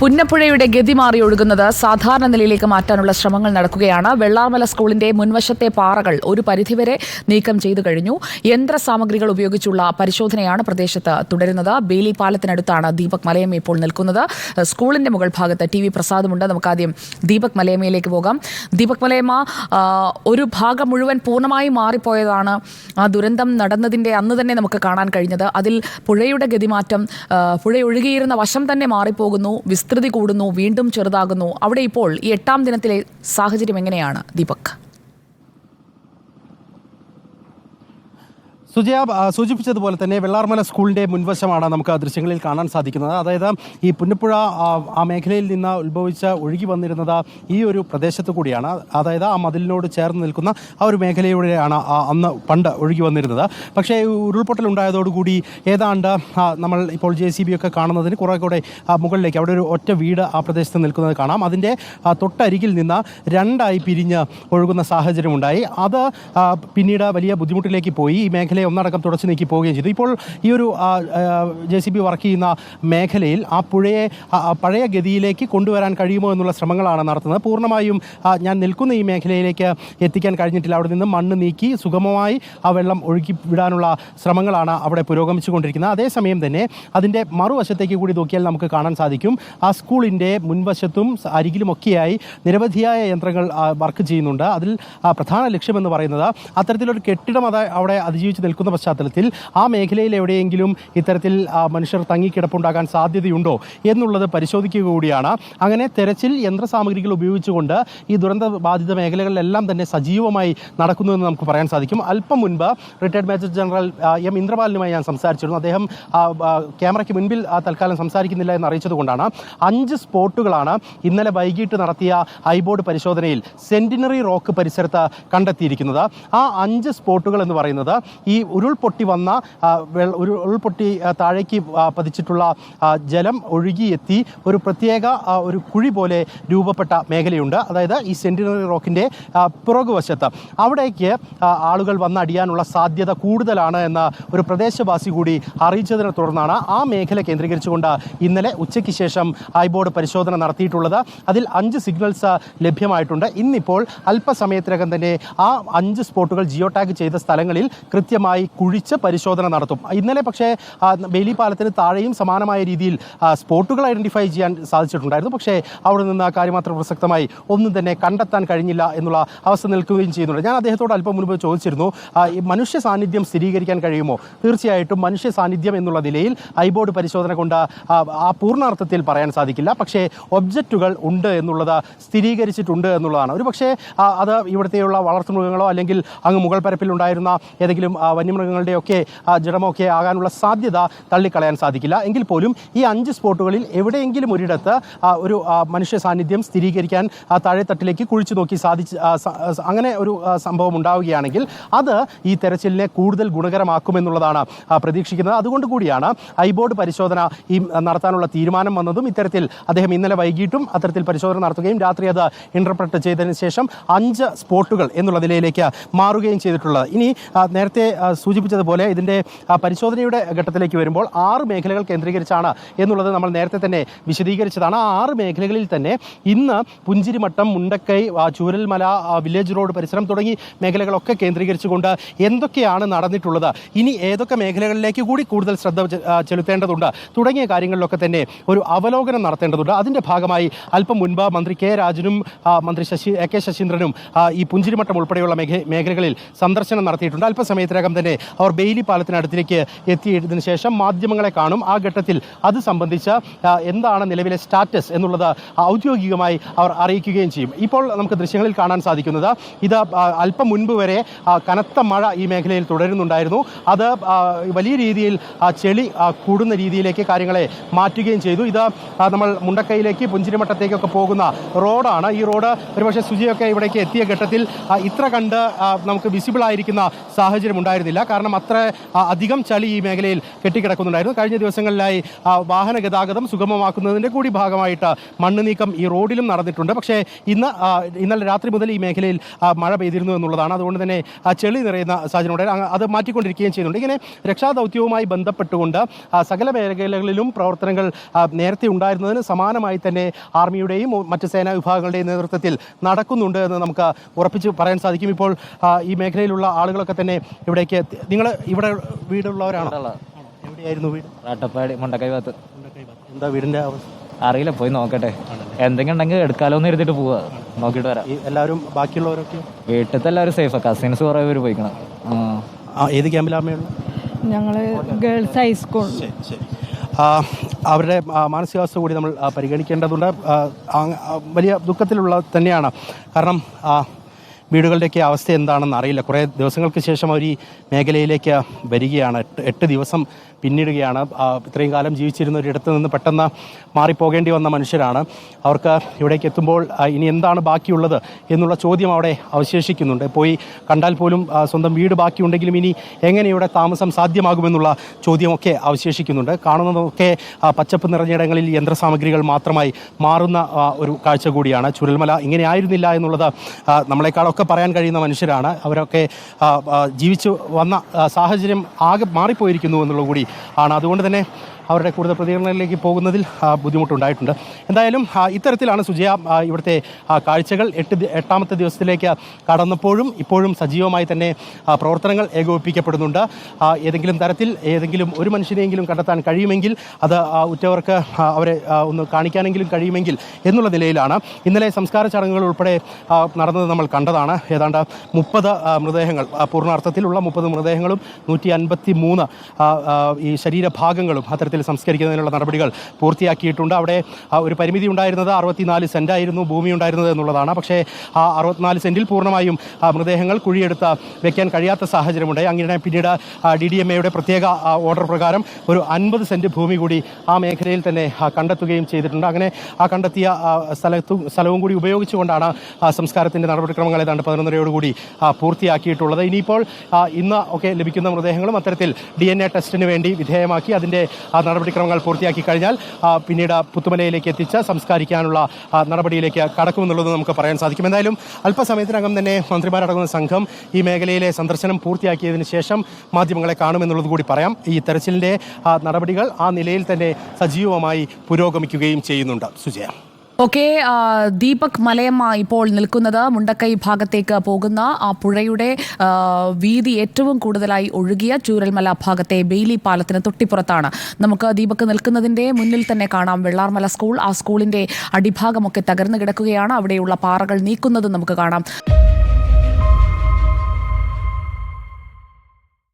പുന്നപ്പുഴയുടെ ഗതി മാറി ഒഴുകുന്നത് സാധാരണ നിലയിലേക്ക് മാറ്റാനുള്ള ശ്രമങ്ങൾ നടക്കുകയാണ്. വെള്ളാർമല സ്കൂളിന്റെ മുൻവശത്തെ പാറകൾ ഒരു പരിധിവരെ നീക്കം ചെയ്തു കഴിഞ്ഞു. യന്ത്രസാമഗ്രികൾ ഉപയോഗിച്ചുള്ള പരിശോധനയാണ് പ്രദേശത്ത് തുടരുന്നത്. ബെയിലി പാലത്തിനടുത്താണ് ദീപക് മലയമ്മ ഇപ്പോൾ നിൽക്കുന്നത്. സ്കൂളിന്റെ മുകൾ ഭാഗത്ത് TV പ്രസാദുമുണ്ട്. നമുക്കാദ്യം ദീപക് മലയമ്മയിലേക്ക് പോകാം. ദീപക് മലയമ്മ, ഒരു ഭാഗം മുഴുവൻ പൂർണ്ണമായി മാറിപ്പോയതാണ് ആ ദുരന്തം നടന്നതിന്റെ അന്ന് തന്നെ നമുക്ക് കാണാൻ കഴിഞ്ഞത്. അതിൽ പുഴയുടെ ഗതിമാറ്റം, പുഴ ഒഴുകിയിരുന്ന വശം തന്നെ മാറിപ്പോകുന്നു, വിസ്തൃതി കൂടുന്നു, വീണ്ടും ചെറുതാകുന്നു. അവിടെ ഇപ്പോൾ ഈ 8ാം ദിനത്തിലെ സാഹചര്യം എങ്ങനെയാണ് ദീപക്? സുജയ സൂചിപ്പിച്ചതുപോലെ തന്നെ വെള്ളാർമല സ്കൂളിൻ്റെ മുൻവശമാണ് നമുക്ക് ദൃശ്യങ്ങളിൽ കാണാൻ സാധിക്കുന്നത്. അതായത് ഈ പുന്നപ്പുഴ ആ മേഖലയിൽ നിന്ന് ഉത്ഭവിച്ച് ഒഴുകി വന്നിരുന്നത് ഈ ഒരു പ്രദേശത്ത് കൂടിയാണ്. അതായത് ആ മതിലിനോട് ചേർന്ന് നിൽക്കുന്ന ആ ഒരു മേഖലയിലൂടെയാണ് അന്ന് പണ്ട് ഒഴുകി വന്നിരുന്നത്. പക്ഷേ ഉരുൾപൊട്ടൽ ഉണ്ടായതോടുകൂടി ഏതാണ്ട് നമ്മൾ ഇപ്പോൾ JCB ഒക്കെ കാണുന്നതിന് കുറേ കൂടെ മുകളിലേക്ക് അവിടെ ഒരു ഒറ്റ വീട് ആ പ്രദേശത്ത് നിൽക്കുന്നത് കാണാം. അതിൻ്റെ തൊട്ടരികിൽ നിന്ന് രണ്ടായി പിരിഞ്ഞ് ഒഴുകുന്ന സാഹചര്യമുണ്ടായി. അത് പിന്നീട് വലിയ ബുദ്ധിമുട്ടിലേക്ക് പോയി. ഈ മേഖല ഒന്നടക്കം തുടച്ചു നീക്കി പോവുകയും ചെയ്തു. ഇപ്പോൾ ഈ ഒരു JCB വർക്ക് ചെയ്യുന്ന മേഖലയിൽ ആ പുഴയെ പഴയ ഗതിയിലേക്ക് കൊണ്ടുവരാൻ കഴിയുമോ എന്നുള്ള ശ്രമങ്ങളാണ് നടത്തുന്നത്. പൂർണ്ണമായും ഞാൻ നിൽക്കുന്ന ഈ മേഖലയിലേക്ക് എത്തിക്കാൻ കഴിഞ്ഞിട്ടില്ല. അവിടെ നിന്ന് മണ്ണ് നീക്കി സുഗമമായി ആ വെള്ളം ഒഴുക്കി വിടാനുള്ള ശ്രമങ്ങളാണ് അവിടെ പുരോഗമിച്ചുകൊണ്ടിരിക്കുന്നത്. അതേസമയം തന്നെ അതിൻ്റെ മറുവശത്തേക്ക് കൂടി നോക്കിയാൽ നമുക്ക് കാണാൻ സാധിക്കും ആ സ്കൂളിൻ്റെ മുൻവശത്തും അരികിലുമൊക്കെയായി നിരവധിയായ യന്ത്രങ്ങൾ വർക്ക് ചെയ്യുന്നുണ്ട്. അതിൽ പ്രധാന ലക്ഷ്യമെന്ന് പറയുന്നത് അത്തരത്തിലൊരു കെട്ടിടം അവിടെ അതിജീവിച്ച് നിൽക്കുന്ന പശ്ചാത്തലത്തിൽ ആ മേഖലയിൽ എവിടെയെങ്കിലും ഇത്തരത്തിൽ മനുഷ്യർ തങ്ങിക്കിടപ്പുണ്ടാകാൻ സാധ്യതയുണ്ടോ എന്നുള്ളത് പരിശോധിക്കുക കൂടിയാണ്. അങ്ങനെ തെരച്ചിൽ യന്ത്രസാമഗ്രികൾ ഉപയോഗിച്ചുകൊണ്ട് ഈ ദുരന്ത ബാധിത മേഖലകളിലെല്ലാം തന്നെ സജീവമായി നടക്കുന്നുവെന്ന് നമുക്ക് പറയാൻ സാധിക്കും. അല്പം മുൻപ് റിട്ടയർഡ് മേജർ ജനറൽ M ഇന്ദ്രപാലിനുമായി ഞാൻ സംസാരിച്ചിരുന്നു. അദ്ദേഹം ക്യാമറയ്ക്ക് മുൻപിൽ തൽക്കാലം സംസാരിക്കുന്നില്ല എന്ന് അറിയിച്ചതുകൊണ്ടാണ് 5 സ്പോട്ടുകളാണ് ഇന്നലെ വൈകിട്ട് നടത്തിയ ഐബോർഡ് പരിശോധനയിൽ സെന്റിനറി റോക്ക് പരിസരത്ത് കണ്ടെത്തിയിരിക്കുന്നത്. ആ 5 സ്പോട്ടുകൾ എന്ന് പറയുന്നത് ഈ ഉരുൾപൊട്ടി വന്ന ഉരുൾപൊട്ടി താഴേക്ക് പതിച്ചിട്ടുള്ള ജലം ഒഴുകിയെത്തി ഒരു പ്രത്യേക ഒരു കുഴി പോലെ രൂപപ്പെട്ട മേഖലയുണ്ട്. അതായത് ഈ സെന്റിനറി റോക്കിൻ്റെ പുറകുവശത്ത് അവിടേക്ക് ആളുകൾ വന്നടിയാനുള്ള സാധ്യത കൂടുതലാണ് എന്ന ഒരു പ്രദേശവാസി കൂടി അറിയിച്ചതിനെ തുടർന്നാണ് ആ മേഖല കേന്ദ്രീകരിച്ചുകൊണ്ട് ഇന്നലെ ഉച്ചയ്ക്ക് ശേഷം ഐബോർഡ് പരിശോധന നടത്തിയിട്ടുള്ളത്. അതിൽ 5 സിഗ്നൽസ് ലഭ്യമായിട്ടുണ്ട്. ഇന്നിപ്പോൾ അല്പസമയത്തിനകം തന്നെ ആ 5 സ്പോട്ടുകൾ ജിയോ ടാഗ് ചെയ്ത സ്ഥലങ്ങളിൽ കൃത്യമായി കുഴിച്ച് പരിശോധന നടത്തും. ഇന്നലെ പക്ഷേ ബെയിലി പാലത്തിന് താഴെയും സമാനമായ രീതിയിൽ സ്പോട്ടുകൾ ഐഡൻറ്റിഫൈ ചെയ്യാൻ സാധിച്ചിട്ടുണ്ടായിരുന്നു. പക്ഷേ അവിടെ നിന്ന് കാര്യമാത്ര പ്രസക്തമായി ഒന്നും തന്നെ കണ്ടെത്താൻ കഴിഞ്ഞില്ല എന്നുള്ള അവസ്ഥ നിൽക്കുകയും ചെയ്യുന്നുണ്ട്. ഞാൻ അദ്ദേഹത്തോട് അല്പം മുൻപ് ചോദിച്ചിരുന്നു, ഈ മനുഷ്യ സാന്നിധ്യം സ്ഥിരീകരിക്കാൻ കഴിയുമോ? തീർച്ചയായിട്ടും മനുഷ്യ സാന്നിധ്യം എന്നുള്ള നിലയിൽ ഐബോർഡ് പരിശോധന കൊണ്ട് ആ പൂർണ്ണാർത്ഥത്തിൽ പറയാൻ സാധിക്കില്ല. പക്ഷേ ഒബ്ജക്റ്റുകൾ ഉണ്ട് എന്നുള്ളത് സ്ഥിരീകരിച്ചിട്ടുണ്ട് എന്നുള്ളതാണ്. ഒരു പക്ഷേ അത് ഇവിടുത്തെയുള്ള വളർത്തുമൃഗങ്ങളോ അല്ലെങ്കിൽ അങ്ങ് മുകൾ പരപ്പിലുണ്ടായിരുന്ന ഏതെങ്കിലും വന്യമൃഗങ്ങളുടെയൊക്കെ ജഡമൊക്കെ ആകാനുള്ള സാധ്യത തള്ളിക്കളയാൻ സാധിക്കില്ല. എങ്കിൽ പോലും ഈ 5 സ്പോട്ടുകളിൽ എവിടെയെങ്കിലും ഒരിടത്ത് ഒരു മനുഷ്യ സാന്നിധ്യം സ്ഥിരീകരിക്കാൻ താഴെത്തട്ടിലേക്ക് കുഴിച്ചു നോക്കി അങ്ങനെ ഒരു സംഭവം ഉണ്ടാവുകയാണെങ്കിൽ അത് ഈ തെരച്ചിലിനെ കൂടുതൽ ഗുണകരമാക്കുമെന്നുള്ളതാണ് പ്രതീക്ഷിക്കുന്നത്. അതുകൊണ്ട് കൂടിയാണ് ഐബോർഡ് പരിശോധന ഈ നടത്താനുള്ള തീരുമാനം വന്നതും. ഇത്തരത്തിൽ അദ്ദേഹം ഇന്നലെ വൈകിട്ടും അത്തരത്തിൽ പരിശോധന നടത്തുകയും രാത്രി അത് ഇന്റർപ്രറ്റ് ചെയ്തതിന് ശേഷം 5 സ്പോട്ടുകൾ എന്നുള്ള നിലയിലേക്ക് മാറുകയും ചെയ്തിട്ടുള്ളത്. ഇനി നേരത്തെ സൂചിപ്പിച്ചതുപോലെ ഇതിൻ്റെ പരിശോധനയുടെ ഘട്ടത്തിലേക്ക് വരുമ്പോൾ 6 മേഖലകൾ കേന്ദ്രീകരിച്ചാണ് എന്നുള്ളത് നമ്മൾ നേരത്തെ തന്നെ വിശദീകരിച്ചതാണ്. ആ 6 മേഖലകളിൽ തന്നെ ഇന്ന് പുഞ്ചിരിമട്ടം, മുണ്ടക്കൈ, ചൂരൽമല, വില്ലേജ് റോഡ് പരിസരം തുടങ്ങി മേഖലകളൊക്കെ കേന്ദ്രീകരിച്ചുകൊണ്ട് എന്തൊക്കെയാണ് നടന്നിട്ടുള്ളത്, ഇനി ഏതൊക്കെ മേഖലകളിലേക്ക് കൂടി കൂടുതൽ ശ്രദ്ധ ചെലുത്തേണ്ടതുണ്ട് തുടങ്ങിയ കാര്യങ്ങളിലൊക്കെ തന്നെ ഒരു അവലോകനം നടത്തേണ്ടതുണ്ട്. അതിൻ്റെ ഭാഗമായി അല്പം മുൻപ് മന്ത്രി K രാജനും മന്ത്രി AK ശശീന്ദ്രനും ഈ പുഞ്ചിരിമട്ടം ഉൾപ്പെടെയുള്ള മേഖലകളിൽ സന്ദർശനം നടത്തിയിട്ടുണ്ട്. അല്പസമയത്തിനകം തന്നെ അവർ ബെയിലി പാലത്തിനടുത്തേക്ക് എത്തിയതിനു ശേഷം മാധ്യമങ്ങളെ കാണും. ആ ഘട്ടത്തിൽ അത് സംബന്ധിച്ച് എന്താണ് നിലവിലെ സ്റ്റാറ്റസ് എന്നുള്ളത് ഔദ്യോഗികമായി അവർ അറിയിക്കുകയും ചെയ്യും. ഇപ്പോൾ നമുക്ക് ദൃശ്യങ്ങളിൽ കാണാൻ സാധിക്കുന്നത് ഇത് അല്പം മുൻപ് വരെ കനത്ത മഴ ഈ മേഖലയിൽ തുടരുന്നുണ്ടായിരുന്നു. അത് വലിയ രീതിയിൽ ചെളി കൂടുന്ന രീതിയിലേക്ക് കാര്യങ്ങളെ മാറ്റുകയും ചെയ്തു. ഇത് നമ്മൾ മുണ്ടക്കൈയിലേക്ക് പുഞ്ചിരിമട്ടത്തേക്കൊക്കെ പോകുന്ന റോഡാണ്. ഈ റോഡ് ഒരുപക്ഷെ സുജിയൊക്കെ ഇവിടേക്ക് എത്തിയ ഘട്ടത്തിൽ ഇത്ര കണ്ട് നമുക്ക് വിസിബിൾ ആയിരിക്കുന്ന സാഹചര്യം ഉണ്ടായിരുന്നു. സാധ്യമായിരുന്നില്ല. കാരണം അത്ര അധികം ചളി ഈ മേഖലയിൽ കെട്ടിക്കിടക്കുന്നുണ്ടായിരുന്നു. കഴിഞ്ഞ ദിവസങ്ങളിലായി വാഹന ഗതാഗതം സുഗമമാക്കുന്നതിൻ്റെ കൂടി ഭാഗമായിട്ട് മണ്ണ് നീക്കം ഈ റോഡിലും നടന്നിട്ടുണ്ട്. പക്ഷേ ഇന്നലെ രാത്രി മുതൽ ഈ മേഖലയിൽ മഴ പെയ്തിരുന്നു എന്നുള്ളതാണ്. അതുകൊണ്ട് തന്നെ ചെളി നിറയുന്ന സാഹചര്യം ഉണ്ടായിരുന്നു. അത് മാറ്റിക്കൊണ്ടിരിക്കുകയും ചെയ്യുന്നുണ്ട്. ഇങ്ങനെ രക്ഷാദൗത്യവുമായി ബന്ധപ്പെട്ടുകൊണ്ട് സകല മേഖലകളിലും പ്രവർത്തനങ്ങൾ നേരത്തെ ഉണ്ടായിരുന്നതിന് സമാനമായി തന്നെ ആർമിയുടെയും മറ്റ് സേനാ വിഭാഗങ്ങളുടെയും നേതൃത്വത്തിൽ നടക്കുന്നുണ്ട് എന്ന് നമുക്ക് ഉറപ്പിച്ച് പറയാൻ സാധിക്കും. ഇപ്പോൾ ഈ മേഖലയിലുള്ള ആളുകളൊക്കെ തന്നെ ഇവിടേക്ക് നിങ്ങൾ ഇവിടെ വീടുള്ളവരാണോ? എവിടെയായിരുന്നു വീട്? റാട്ടപ്പാടി മുണ്ടക്കൈ ഭാഗത്ത്. എന്താ വീടിൻ്റെ അവസ്ഥ? അറിയില്ല, പോയി നോക്കട്ടെ. എന്തെങ്കിലും ഉണ്ടെങ്കിൽ എടുക്കാലോന്ന് ഇരുത്തിട്ട് പോവാ, നോക്കിയിട്ട് വരാം. എല്ലാവരും ബാക്കിയുള്ളവരൊക്കെ വീട്ടിലത്തെ എല്ലാവരും സേഫാ. കസിൻസ് കുറേ പേര് പോയിക്കണം. ഏത് ക്യാമ്പിലാമയുള്ള? ഞങ്ങൾ ഗേൾസ് ഹൈസ്കൂൾ. അവരുടെ മാനസികാവസ്ഥ കൂടി നമ്മൾ പരിഗണിക്കേണ്ടതുണ്ട്. വലിയ ദുഃഖത്തിലുള്ള തന്നെയാണ്. കാരണം വീടുകളുടെയൊക്കെ അവസ്ഥ എന്താണെന്ന് അറിയില്ല. കുറേ ദിവസങ്ങൾക്ക് ശേഷം അവർ ഈ മേഖലയിലേക്ക് വരികയാണ്. 8 ദിവസം പിന്നിടുകയാണ്. ഇത്രയും കാലം ജീവിച്ചിരുന്ന ഒരിടത്ത് നിന്ന് പെട്ടെന്ന് മാറിപ്പോകേണ്ടി വന്ന മനുഷ്യരാണ്. അവർക്ക് ഇവിടേക്ക് എത്തുമ്പോൾ ഇനി എന്താണ് ബാക്കിയുള്ളത് എന്നുള്ള ചോദ്യം അവിടെ അവശേഷിക്കുന്നുണ്ട്. പോയി കണ്ടാൽ പോലും സ്വന്തം വീട് ബാക്കിയുണ്ടെങ്കിലും ഇനി എങ്ങനെ ഇവിടെ താമസം സാധ്യമാകുമെന്നുള്ള ചോദ്യമൊക്കെ അവശേഷിക്കുന്നുണ്ട്. കാണുന്നതൊക്കെ പച്ചപ്പ് നിറഞ്ഞിടങ്ങളിൽ യന്ത്രസാമഗ്രികൾ മാത്രമായി മാറുന്ന ഒരു കാഴ്ച കൂടിയാണ്. ചുരൽമല ഇങ്ങനെ ആയിരുന്നില്ല എന്നുള്ളത് നമ്മളെക്കാളൊക്കെ പറയാൻ കഴിയുന്ന മനുഷ്യരാണ്. അവരൊക്കെ ജീവിച്ചു വന്ന സാഹചര്യം ആകെ മാറിപ്പോയിരിക്കുന്നു എന്നുള്ളത് കൂടി ആണ്. അതുകൊണ്ട് തന്നെ അവരുടെ കൂടുതൽ പ്രതികരണങ്ങളിലേക്ക് പോകുന്നതിൽ ബുദ്ധിമുട്ടുണ്ടായിട്ടുണ്ട്. എന്തായാലും ഇത്തരത്തിലാണ് സുജയ ഇവിടുത്തെ കാഴ്ചകൾ. 8ാമത്തെ ദിവസത്തിലേക്ക് കടന്നപ്പോഴും ഇപ്പോഴും സജീവമായി തന്നെ പ്രവർത്തനങ്ങൾ ഏകോപിപ്പിക്കപ്പെടുന്നുണ്ട്. ഏതെങ്കിലും തരത്തിൽ ഏതെങ്കിലും ഒരു മനുഷ്യനെയെങ്കിലും കണ്ടെത്താൻ കഴിയുമെങ്കിൽ അത് ഉറ്റവർക്ക് അവരെ ഒന്ന് കാണിക്കാനെങ്കിലും കഴിയുമെങ്കിൽ എന്നുള്ള നിലയിലാണ് ഇന്നലെ സംസ്കാര ചടങ്ങുകൾ ഉൾപ്പെടെ നടന്നത് നമ്മൾ കണ്ടതാണ്. ഏതാണ്ട് 30 മൃതദേഹങ്ങൾ, പൂർണ്ണാർത്ഥത്തിലുള്ള 30 മൃതദേഹങ്ങളും 153 ഈ ശരീരഭാഗങ്ങളും അത്തരത്തിൽ സംസ്കരിക്കുന്നതിനുള്ള നടപടികൾ പൂർത്തിയാക്കിയിട്ടുണ്ട്. അവിടെ ഒരു പരിമിതി ഉണ്ടായിരുന്നത് 64 സെൻറ്റായിരുന്നു ഭൂമി ഉണ്ടായിരുന്നത് എന്നുള്ളതാണ്. പക്ഷേ ആ 64 സെൻറ്റിൽ പൂർണ്ണമായും മൃതദേഹങ്ങൾ കുഴിയെടുത്ത് വെക്കാൻ കഴിയാത്ത സാഹചര്യമുണ്ടായി. അങ്ങനെ പിന്നീട് DDMAയുടെ പ്രത്യേക ഓർഡർ പ്രകാരം ഒരു 50 സെൻറ്റ് ഭൂമി കൂടി ആ മേഖലയിൽ തന്നെ കണ്ടെത്തുകയും ചെയ്തിട്ടുണ്ട്. അങ്ങനെ ആ കണ്ടെത്തിയ സ്ഥലവും കൂടി ഉപയോഗിച്ചുകൊണ്ടാണ് സംസ്കാരത്തിൻ്റെ നടപടിക്രമങ്ങൾ ഏതാണ്ട് 11:30 പൂർത്തിയാക്കിയിട്ടുള്ളത്. ഇനിയിപ്പോൾ ഇന്ന് ഒക്കെ ലഭിക്കുന്ന മൃതദേഹങ്ങളും അത്തരത്തിൽ DNA ടെസ്റ്റിന് വേണ്ടി വിധേയമാക്കി അതിൻ്റെ നടപടിക്രമങ്ങൾ പൂർത്തിയാക്കി കഴിഞ്ഞാൽ പിന്നീട് പുത്തുമലയിലേക്ക് എത്തിച്ച് സംസ്കരിക്കാനുള്ള നടപടിയിലേക്ക് കടക്കുമെന്നുള്ളത് നമുക്ക് പറയാൻ സാധിക്കും. എന്തായാലും അല്പസമയത്തിനകം തന്നെ മന്ത്രിമാരടങ്ങുന്ന സംഘം ഈ മേഖലയിലെ സന്ദർശനം പൂർത്തിയാക്കിയതിനു ശേഷം മാധ്യമങ്ങളെ കാണുമെന്നുള്ളത് കൂടി പറയാം. ഈ തെരച്ചിലിൻ്റെ നടപടികൾ ആ നിലയിൽ തന്നെ സജീവമായി പുരോഗമിക്കുകയും ചെയ്യുന്നുണ്ട്. സുജയ. ഓക്കെ, ദീപക് മലയമ്മ ഇപ്പോൾ നിൽക്കുന്നത് മുണ്ടക്കൈ ഭാഗത്തേക്ക് പോകുന്ന ആ പുഴയുടെ വീതി ഏറ്റവും കൂടുതലായി ഒഴുകിയ ചൂരൽമല ഭാഗത്തെ ബെയിലി പാലത്തിന് തൊട്ടിപ്പുറത്താണ്. നമുക്ക് ദീപക് നിൽക്കുന്നതിൻ്റെ മുന്നിൽ തന്നെ കാണാം വെള്ളാർമല സ്കൂൾ. ആ സ്കൂളിൻ്റെ അടിഭാഗമൊക്കെ തകർന്നു കിടക്കുകയാണ്. അവിടെയുള്ള പാറകൾ നീക്കുന്നത് നമുക്ക് കാണാം.